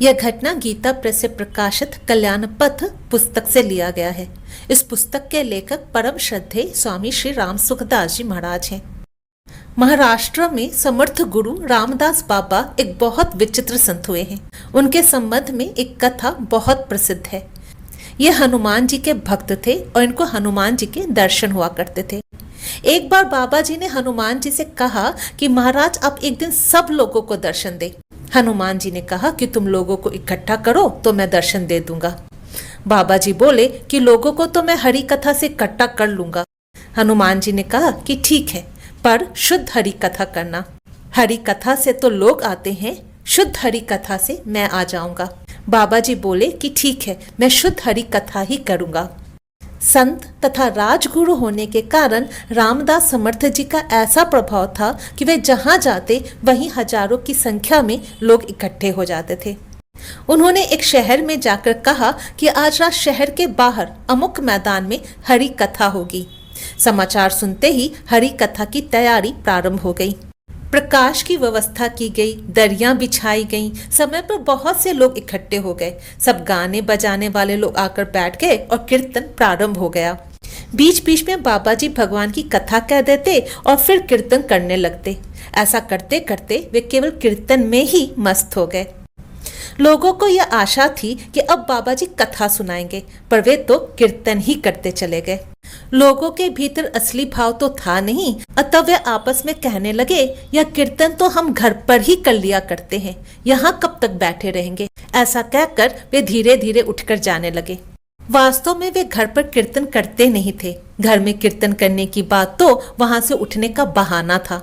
यह घटना गीता प्रेस से प्रकाशित कल्याण पथ पुस्तक से लिया गया है। इस पुस्तक के लेखक परम श्रद्धेय स्वामी श्री राम सुखदास जी महाराज हैं। महाराष्ट्र में समर्थ गुरु रामदास बाबा एक बहुत विचित्र संत हुए हैं। उनके संबंध में एक कथा बहुत प्रसिद्ध है। ये हनुमान जी के भक्त थे और इनको हनुमान जी के दर्शन हुआ करते थे। एक बार बाबा जी ने हनुमान जी से कहा कि महाराज आप एक दिन सब लोगों को दर्शन दे। हनुमान जी ने कहा कि तुम लोगों को इकट्ठा करो तो मैं दर्शन दे दूंगा। बाबा जी बोले कि लोगों को तो मैं हरि कथा से इकट्ठा कर लूंगा। हनुमान जी ने कहा कि ठीक है, पर शुद्ध हरि कथा करना। हरि कथा से तो लोग आते हैं, शुद्ध हरि कथा से मैं आ जाऊंगा। बाबा जी बोले कि ठीक है, मैं शुद्ध हरि कथा ही करूंगा। संत तथा राजगुरु होने के कारण रामदास समर्थ जी का ऐसा प्रभाव था कि वे जहां जाते वहीं हजारों की संख्या में लोग इकट्ठे हो जाते थे। उन्होंने एक शहर में जाकर कहा कि आज रात शहर के बाहर अमुक मैदान में हरि कथा होगी। समाचार सुनते ही हरि कथा की तैयारी प्रारंभ हो गई। प्रकाश की व्यवस्था की गई, दरियां बिछाई गईं, समय पर बहुत से लोग इकट्ठे हो गए। सब गाने बजाने वाले लोग आकर बैठ गए और कीर्तन प्रारंभ हो गया। बीच बीच में बाबा जी भगवान की कथा कह देते और फिर कीर्तन करने लगते। ऐसा करते करते वे केवल कीर्तन में ही मस्त हो गए। लोगों को यह आशा थी कि अब बाबा जी कथा सुनाएंगे, पर वे तो कीर्तन ही करते चले गए। लोगों के भीतर असली भाव तो था नहीं, अतः वे आपस में कहने लगे, यह कीर्तन तो हम घर पर ही कर लिया करते हैं, यहाँ कब तक बैठे रहेंगे। ऐसा कहकर वे धीरे धीरे उठकर जाने लगे। वास्तव में वे घर पर कीर्तन करते नहीं थे। घर में कीर्तन करने की बात तो वहां से उठने का बहाना था।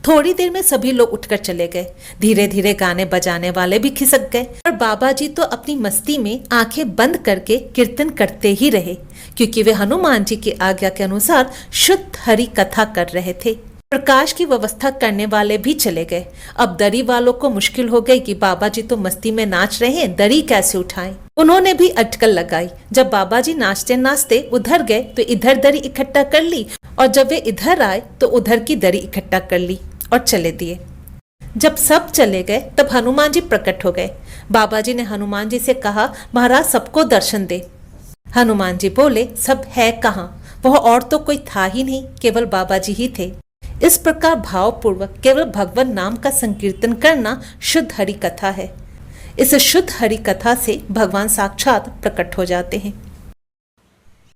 थोड़ी देर में सभी लोग उठकर चले गए। धीरे धीरे गाने बजाने वाले भी खिसक गए और बाबा जी तो अपनी मस्ती में आंखें बंद करके कीर्तन करते ही रहे, क्योंकि वे हनुमान जी की आज्ञा के अनुसार शुद्ध हरि कथा कर रहे थे। प्रकाश की व्यवस्था करने वाले भी चले गए। अब दरी वालों को मुश्किल हो गई कि बाबा जी तो मस्ती में नाच रहे हैं, दरी कैसे उठाएं। उन्होंने भी अटकल लगाई। जब बाबा जी नाचते नाचते उधर गए तो इधर दरी इकट्ठा कर ली, और जब वे इधर आए तो उधर की दरी इकट्ठा कर ली और चले दिए। जब सब चले गए तब हनुमान जी प्रकट हो गए। बाबा जी ने हनुमान जी से कहा, महाराज सबको दर्शन दे। हनुमान जी बोले, सब है कहाँ? वह और तो कोई था ही नहीं, केवल बाबा जी ही थे। इस प्रकार भावपूर्वक केवल भगवान नाम का संकीर्तन करना शुद्ध हरि कथा है। इस शुद्ध हरि कथा से भगवान साक्षात प्रकट हो जाते हैं।